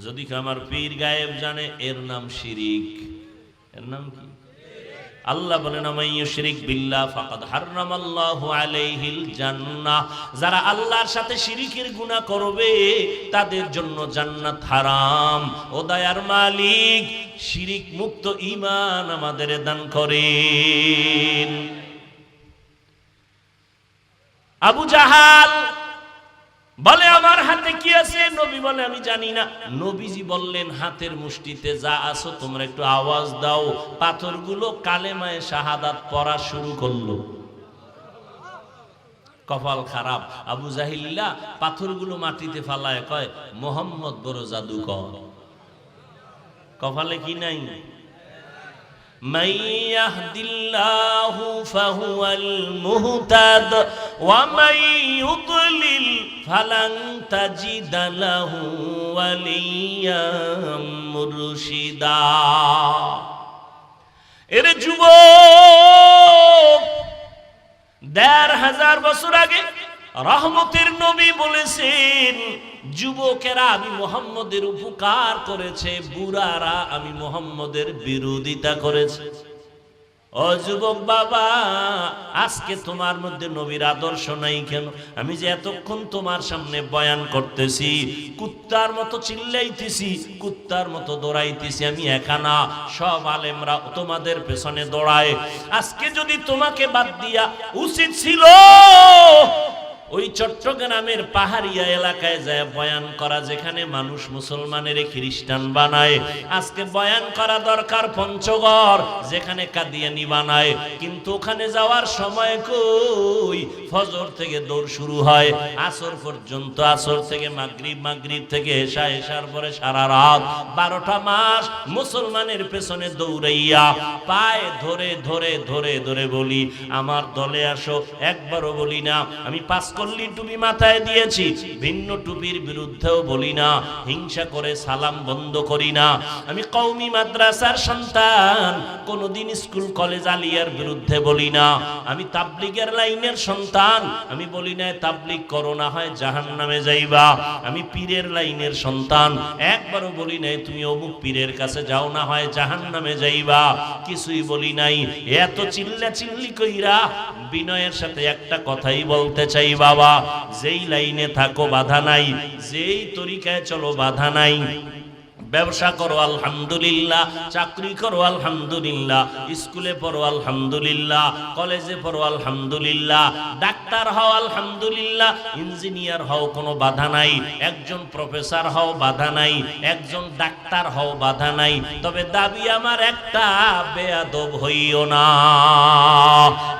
যদি আমার পীর গায়েব জানে, এর নাম শিরিক। এর নাম কি? আল্লাহ বলেন আমাইয়ুশরিক বিল্লাহ ফাকাদ হারামাল্লাহু আলাইহিল জান্নাহ। যারা আল্লাহর সাথে শিরিকের গুনাহ করবে তাদের জন্য জান্নাত হারাম। ও দয়ার মালিক, শিরিক মুক্ত ঈমান আমাদের দান করেন। আবু জাহাল বলে আমার হাতে কি আছে? নবী বলে আমি জানি না। নবীজি বললেন হাতের মুষ্টিতে যা আছো তোমরা একটু আওয়াজ দাও। পাথরগুলো কালেমায়ে শাহাদাত পড়া শুরু করলো। কপাল খারাপ, আবু জাহিল্লা পাথরগুলো মাটিতে ফালায় কয় মোহাম্মদ বড় জাদুকর। কপালে কি নাই? من يهد الله فهو المهتد ومن يضلل فلن تجد له وليا مرشدا। এর যুবক ১৫০০ বছর আগে রহমতের নবী বলেছেন, যুবকেরা আমি মুহাম্মদের উপকার করেছে, বুড়ারা আমি মুহাম্মদের বিরোধিতা করেছে। ও যুবক বাবা, আজকে তোমার মধ্যে নবীর আদর্শ নাই কেন? আমি যে এতক্ষণ তোমার সামনে বয়ান করতেছি, কুত্তার মতো চিল্লাইতেছি, কুত্তার মতো দৌড়াইতেছি, আমি একা না, সব আলেমরা তোমাদের পেছনে দৌড়ায়। আজকে যদি তোমাকে বাদ দিয়া উচিত ছিল ওই চট্টগ্রামের পাহাড়িয়া এলাকায় যায় বয়ান করা, যেখানে মানুষ মুসলমানের খ্রিস্টান বানায়। আজকে বয়ান করা দরকার পঞ্চগড়, যেখানে কাদিয়ানি বানায়। কিন্তু ওখানে যাওয়ার সময় কই? ফজর থেকে দৌড় শুরু হয় আসর পর্যন্ত, আসর থেকে মাগরিব, মাগরিব থেকে এশা, এশার পরে সারা রাত 12টা মাস মুসলমানের পেছনে দৌড়াইয়া পায়ে ধরে ধরে ধরে ধরে বলি আমার দলে আসো। একবারও বলি না আমি 5 করলি টুপি মাথায় দিয়েছি, ভিন্ন টুপির বিরুদ্ধেও বলি না, হিংসা করে সালাম বন্ধ করি না। আমি কওমি মাদ্রাসার সন্তান, কোনোদিন স্কুল কলেজ আলিয়ার বিরুদ্ধে বলি না। আমি তাবলিগের লাইনের সন্তান, আমি বলি না তাবলিগ করো না হয় জাহান্নামে যাইবা। আমি পীরের লাইনের সন্তান, একবারও বলি নাই তুমি অমুক পীরের কাছে যাও না হয় জাহান্নামে যাইবা, কিছুই বলি নাই। এত চিল্লা চিল্লি কইরা বিনয়ের সাথে একটা কথাই বলতে চাই বাবা, যেই লাইনে থাকো বাধা নাই, যেই তরিকায় চলো বাধা নাই। ব্যবসা করো আলহামদুলিল্লাহ, চাকরি করো আলহামদুলিল্লাহ, স্কুলে পড়ো আলহামদুলিল্লাহ, কলেজে পড়ো আলহামদুলিল্লাহ, ডাক্তার হও আলহামদুলিল্লাহ, ইঞ্জিনিয়ার হও কোনো বাধা নাই, একজন প্রফেসর হও বাধা নাই, একজন ডাক্তার হও বাধা নাই। তবে দাবি আমার একটা, বেয়াদব হইও না।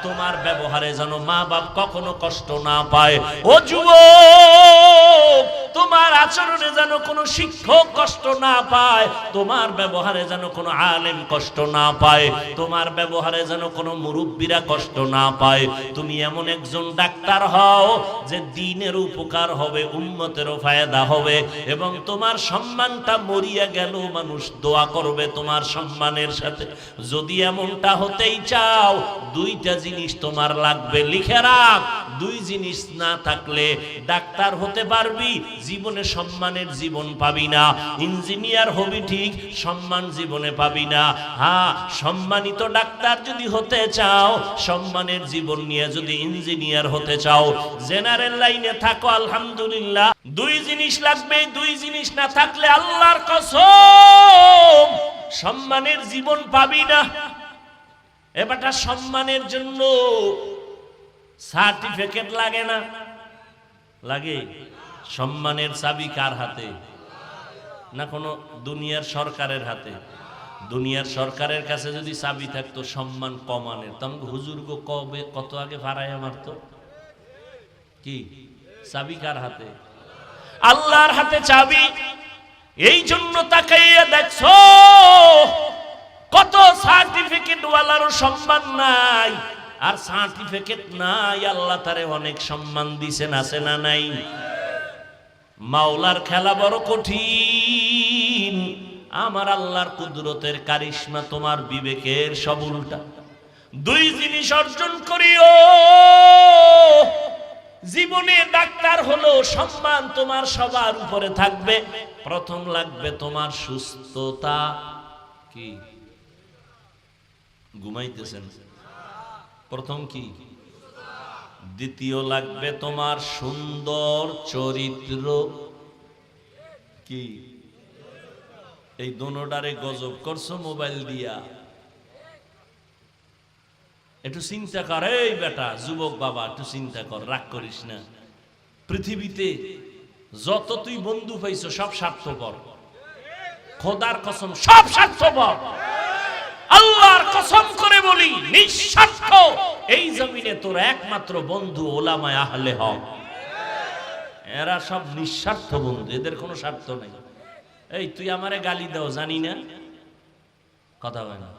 তোমার ব্যবহারে যেন মা বাপ কখনো কষ্ট না পায়। ও যুবক, তোমার আচরণে যেন কোনো শিক্ষক কষ্ট না পায়, তোমার ব্যবহারে যেন কোনো আলেম কষ্ট না পায়, তোমার ব্যবহারে যেন কোনো মুরব্বীরা কষ্ট না পায়। তুমি এমন একজন ডাক্তার হও যে দ্বীনের উপকার হবে, উম্মতেরও ফায়দা হবে, এবং তোমার সম্মানটা মরিয়া গেল মানুষ দোয়া করবে তোমার সম্মানের সাথে। যদি এমনটা হতেই চাও, দুইটা জিনিস তোমার লাগবে, লিখে রাখ। দুই জিনিস না থাকলে ডাক্তার হতে পারবি, জীবনে সম্মানের জীবন পাবি না। ইঞ্জিনিয়ার হবি ঠিক, সম্মান জীবনে পাবি না। হ্যাঁ, সম্মানিত ডাক্তার যদি হতে চাও, সম্মানের জীবন নিয়ে যদি ইঞ্জিনিয়ার হতে চাও, জেনারেল লাইনে থাকো আলহামদুলিল্লাহ। দুই জিনিস লাগবে, দুই জিনিস না থাকলে আল্লাহর কসম সম্মানের জীবন পাবি না। এবারটা সম্মানের জন্য সার্টিফিকেট লাগে না? লাগে। সম্মানের চাবি কার হাতে? না কোনো দুনিয়ার সরকারের হাতে? দুনিয়ার সরকারের কাছে যদি চাবি থাকতো সম্মান কমানের, তখন হুজুর গো কবে কত আগে ফারাইয়া মারতো। কি চাবি কার হাতে? আল্লাহর হাতে চাবি। এই জন্য তাকাইয়া দেখছো কত সার্টিফিকেট ওয়ালারও সম্মান নাই, আর সার্টিফিকেট নাই আল্লাহ তারে অনেক সম্মান দিছেন, আছে না নাই? মাওলার খেলা বড় কঠিন। আমার আল্লাহর কুদরতের কারিশমা তোমার বিবেকের সব উল্টা। দুই জিনিস অর্জন করিও জীবনে। ডাক্তার হলো সম্মান তোমার সবার উপরে থাকবে। প্রথম লাগবে তোমার সুস্থতা। কি ঘুমাইতেছেন? প্রথম কি? দ্বিতীয় লাগবে তোমার সুন্দর চরিত্র। কি এই দোনোটারে গজব করছো মোবাইল দিয়া। একটু চিন্তা কর, এই বেটা যুবক বাবা, একটু চিন্তা কর, রাগ করিস না। পৃথিবীতে যত তুই বন্ধু পাইছো সব স্বার্থপর। খোদার কসম সব স্বার্থপর। আল্লাহর কসম করে বলি, নিঃস্বার্থ এই জমিনে তোর একমাত্র বন্ধু ওলামায়ে আহলে হক। এরা সব নিঃস্বার্থ বন্ধু, এদের কোনো স্বার্থ নেই। এই তুই আমারে গালি দাও জানি না, কথা হয় না,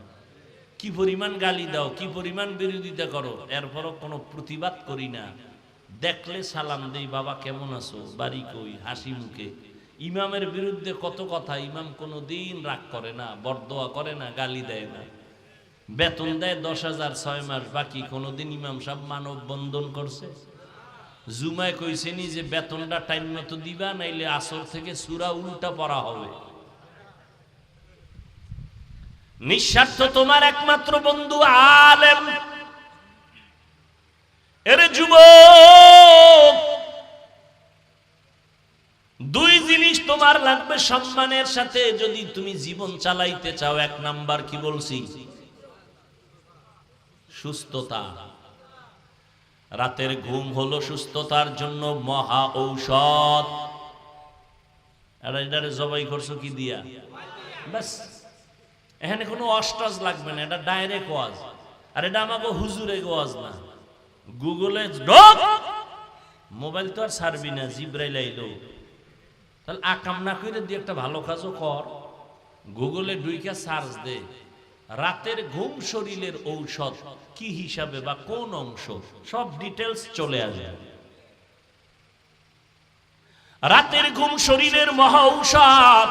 কি পরিমাণ গালি দাও, কি পরিমাণ বিরোধিতা করো, এরপরও কোনো প্রতিবাদ করি না। দেখলে সালাম দেই, বাবা কেমন আছো, বাড়ি কই, হাসি মুখে। ইমামের বিরুদ্ধে কত কথা, ইমাম কোনো দিন রাগ করে না, বরদোয়া করে না, গালি দেয় না। বেতন দেয় 10,000, 6 মাস বাকি, কোনোদিন ইমাম সাহেব মানব বন্ধন করছে? জুমায় কইছেনি যে বেতনটা টাইম মতো দিবা, নাইলে আসর থেকে সূরা উল্টা পড়া হবে। নিঃস্বার্থ তোমার একমাত্র বন্ধু আলেম। এরে যুবক, দুই জিনিস তোমার লাগবে সম্মানের সাথে যদি তুমি জীবন চালাইতে চাও। এক নাম্বার কি বলছি? সুস্থতা। রাতের ঘুম হলো সুস্থতার জন্য মহা ঔষধ। এটারে জবাই করছো কি দিয়া? বাস, এখানে কোনো অস্টাজ লাগবে না, এটা ডাইরেক্ট ওয়াজ। আর এটা আমাকে হুজুরে ওয়াজ না। গুগলে ঢোক, মোবাইল তো আর ছাড়বি না, জিব্রাইল আইলো। তাহলে আকাম না করে দিয়ে একটা ভালো কাজও কর। গুগলে ঢুইকা সার্চ দে, রাতের ঘুম শরীরের ঔষধ কি হিসাবে বা কোন অংশ, সব ডিটেলস চলে আসবে। রাতের ঘুম শরীরের মহা ঔষধ,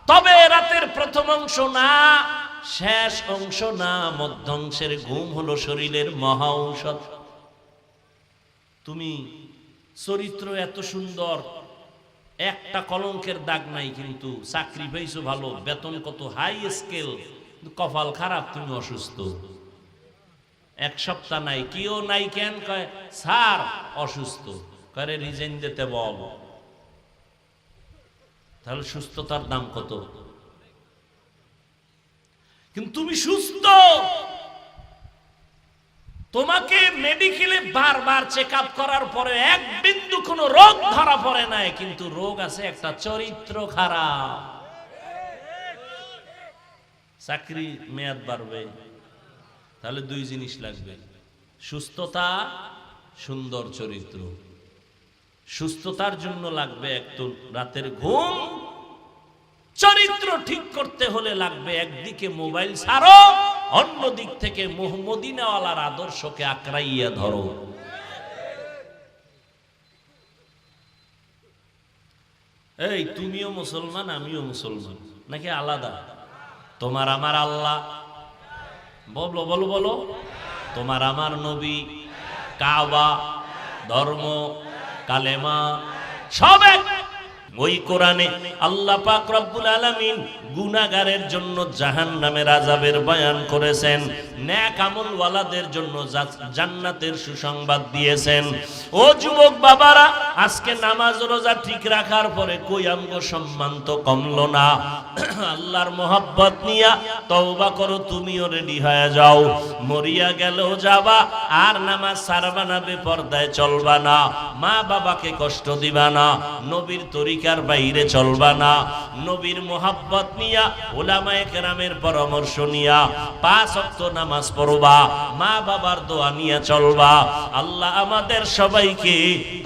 তবে রাতের প্রথম অংশ না, শেষ অংশ না, মধ্যাংশের ঘুম হলো শরীরের মহা ঔষধ। তুমি চরিত্র এত সুন্দর, একটা কলঙ্কের দাগ নাই, কিন্তু চাকরি পাইছো ভালো, বেতন কত হাই স্কেল, কপাল খারাপ, তুমি অসুস্থ, এক সপ্তাহ নাই, কেউ নাই, কেন কয় স্যার অসুস্থ, করে রিজাইন দিতে বল। তাহলে সুস্থতার দাম কত? কিন্তু তুমি সুস্থ, তোমাকে মেডিকেলে বারবার চেক আপ করার পরে এক বিন্দু কোনো রোগ ধরা পড়ে নাই, কিন্তু রোগ আছে একটা, চরিত্র খারাপ। চাকরি মেয়াদ বাড়বে, তাহলে দুই জিনিস লাগবে, সুস্থতা, সুন্দর চরিত্র। সুস্থতার জন্য লাগবে একটু রাতের ঘুম, চরিত্র ঠিক করতে হলে লাগবে একদিকে মোবাইল ছাড়ো, অন্য দিক থেকে মদিনাওয়ালার আদর্শকে আঁকড়াইয়া ধরো। এই তুমিও মুসলমান, আমিও মুসলমান, নাকি আলাদা? তোমার আমার আল্লাহ, বলো বলো বলো, তোমার আমার নবী, কাবা, ধর্ম, কালেমা সব এক। ওই কোরআনে আল্লাহ পাক রব্বুল আলামিন গুনাহগারের জন্য জাহান্নামের আযাবের বয়ান করেছেন, নেক আমলওয়ালাদের জন্য জান্নাতের সুসংবাদ দিয়েছেন। ও যুবক বাবারা, আজকে নামাজ রোজা ঠিক রাখার পরে কই আমগো সম্মান তো কমলো না। আল্লাহর মোহাব্বত নিয়া তওবা করো, তুমিও রেডি হয়ে যাও, মরিয়া গেলেও যাবা, আর নামাজ ছাড়বা না, বেপরদায় চলবা না, মা বাবাকে কষ্ট দিবা না, নবীর তরিকার বাইরে চলবা না, নবীর মোহাব্বত নিয়া, উলামায়ে কেরামের পরামর্শ নিয়া 5 ওয়াক্ত নামাজ পড়বা, মা বাবার দোয়া নিয়ে চলবা। আল্লাহ আমাদের সবাইকে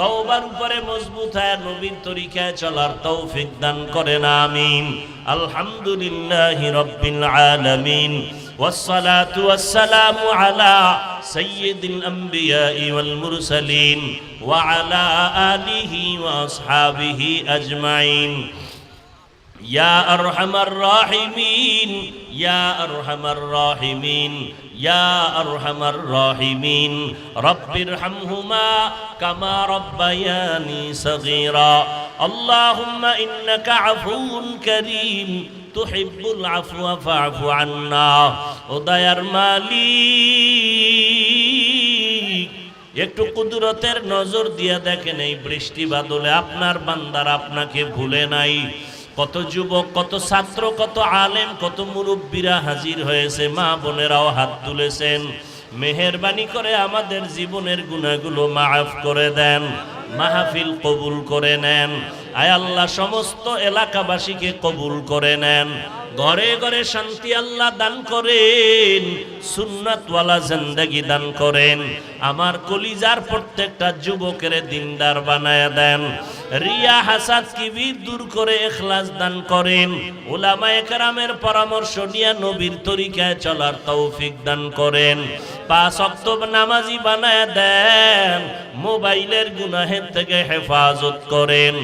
তওবার উপরে মজবুত হয়ে নবীর তরিকায় চলার তৌফিক দান করেন, আমিন। আলহামদুলিল্লাহি রাব্বিল আলামিন, والصلاة والسلام على سيد الأنبياء والمرسلين وعلى آله وأصحابه أجمعين. يا أرحم الراحمين، يا أرحم الراحمين، يا أرحم الراحمين، رب ارحمهما كما ربياني صغيرا. اللهم إنك عفو كريم تحب العفو فاعف عنا. ও দয়ার মালিক, একটু কুদরতের নজর দিয়ে দেখেন, এই বৃষ্টি বাদলে আপনার বান্দারা আপনাকে ভুলে নাই। কত যুবক, কত ছাত্র, কত আলেম, কত মুরব্বীরা হাজির হয়েছে, মা বোনেরাও হাত তুলেছেন। মেহেরবানি করে আমাদের জীবনের গুনাহগুলো মাফ করে দেন, মাহফিল কবুল করে নেন। আয় আল্লাহ, সমস্ত এলাকাবাসীকে কবুল করে নেন, ঘরে ঘরে শান্তি আল্লাহ দান করেন, সুন্নাতওয়ালা জিন্দেগি দান করেন। আমার কলিজার প্রত্যেকটা যুবকের দিনদার বানায় দেন, রিয়া হাসাদ কিবির দূর করে ইখলাস দান করেন, উলামায়ে কেরামের পরামর্শ নিয়ে নবীর তরিকায় চলার তৌফিক দান করেন। 5 ওয়াক্ত নামাজি বানায় দেন, মোবাইলের গুনাহের থেকে হেফাজত করেন।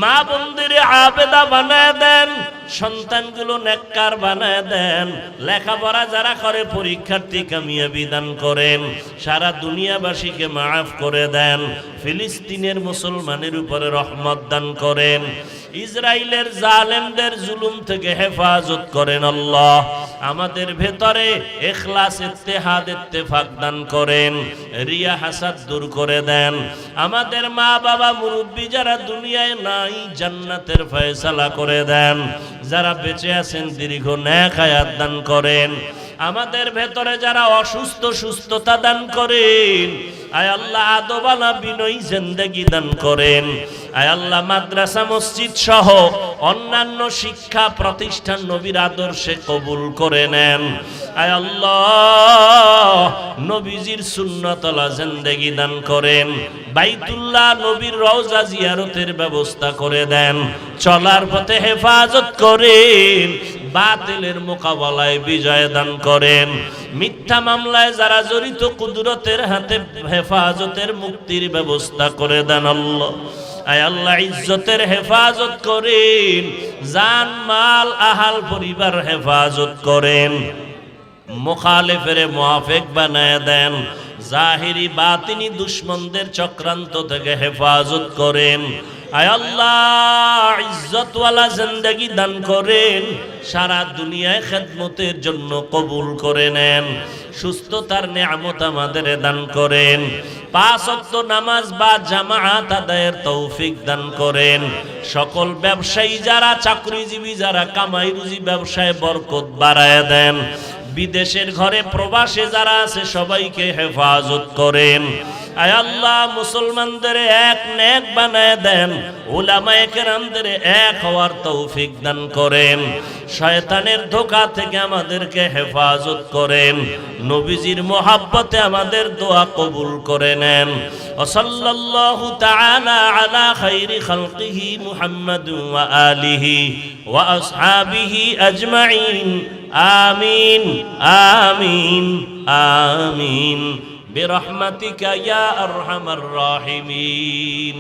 মা বোনদের আবেদা বানায় দেন, সন্তানগুলো নেককার বানায় দেন। লেখাপড়া যারা করে পরীক্ষার্থী কামিয়াবি দান করেন। সারা দুনিয়াবাসীকে মাফ করে দেন। ফিলিস্তিনের মুসলমানের উপরে রহমত দান করেন। ইসরায়েলের জালেমদের জুলুম থেকে হেফাজত করেন আল্লাহ। আমাদের ভেতরে ইখলাস, ইত্তেহাদ, ইত্তেফাক দান করেন। রিয়া হাসাদ দূর করে দেন। আমাদের মা বাবা মুরব্বী যারা দুনিয়ায় নাই, জান্নাতের ফয়সালা করে দেন। যারা বেঁচে আছেন দীর্ঘ নেক হায়াত দান করেন। আমাদের ভেতরে যারা অসুস্থ, সুস্থতা দান করেন। আয় আল্লাহ, আদবালা বিনয়ী জিন্দেগি দান করেন। আয় আল্লাহ, মাদ্রাসা মসজিদ সহ অন্যান্য শিক্ষা প্রতিষ্ঠান নবীর আদর্শে কবুল করে নেন। আয় আল্লাহ, নবীজির সুন্নতওয়ালা জিন্দেগি দান করেন। বাইতুল্লাহ নবীর রওজা জিয়ারতের ব্যবস্থা করে দেন। চলার পথে হেফাজত করেন। বাতিলের মোকাবেলায় বিজয় দান করেন। মিথ্যা মামলায় যারা জড়িত, কুদরতের হাতে হেফাজতের মুক্তির ব্যবস্থা করে দেন আল্লাহ। আয় আল্লাহ ইজ্জতের হেফাজত করেন, জান মাল আহাল পরিবার হেফাজত করেন, মুখালিফের মুআফিক বানায় দেন, জাহিরি বাতিনি দুশমনদের চক্রান্ত থেকে হেফাজত করেন। আয় আল্লাহ ইজ্জতওয়ালা জিন্দেগি দান করেন, সারা দুনিয়ায় খেদমতের জন্য কবুল করে নেন। সুস্থতার নেয়ামত আমাদের দান করেন, 5 ওয়াক্ত নামাজ বা জামাআত আদায়ের তৌফিক দান করেন। সকল ব্যবসায়ী যারা, চাকরিজীবী যারা, কামাই রুজি ব্যবসায় বরকত বাড়ায় দেন। বিদেশের ঘরে প্রবাসে যারা আছে সবাইকে হেফাজত করেন। আয় আল্লাহ মুসলমানদের এক নেক বানায় দেন, উলামায়ে কেরামদের এক হওয়ার তৌফিক দান করেন। শয়তানের ধোঁকা থেকে আমাদেরকে হেফাজত করেন। নবীজির মোহাব্বতে আমাদের দোয়া কবুল করে নেন। সাল্লাল্লাহু তাআলা আলা খাইরি খালকিহি মুহাম্মাদ ওয়া আলিহি ওয়া আসহাবিহি আজমাইন। আমিন আমিন আমিন বিরহমাতিকা ইয়া আরহামার রাহিমিন।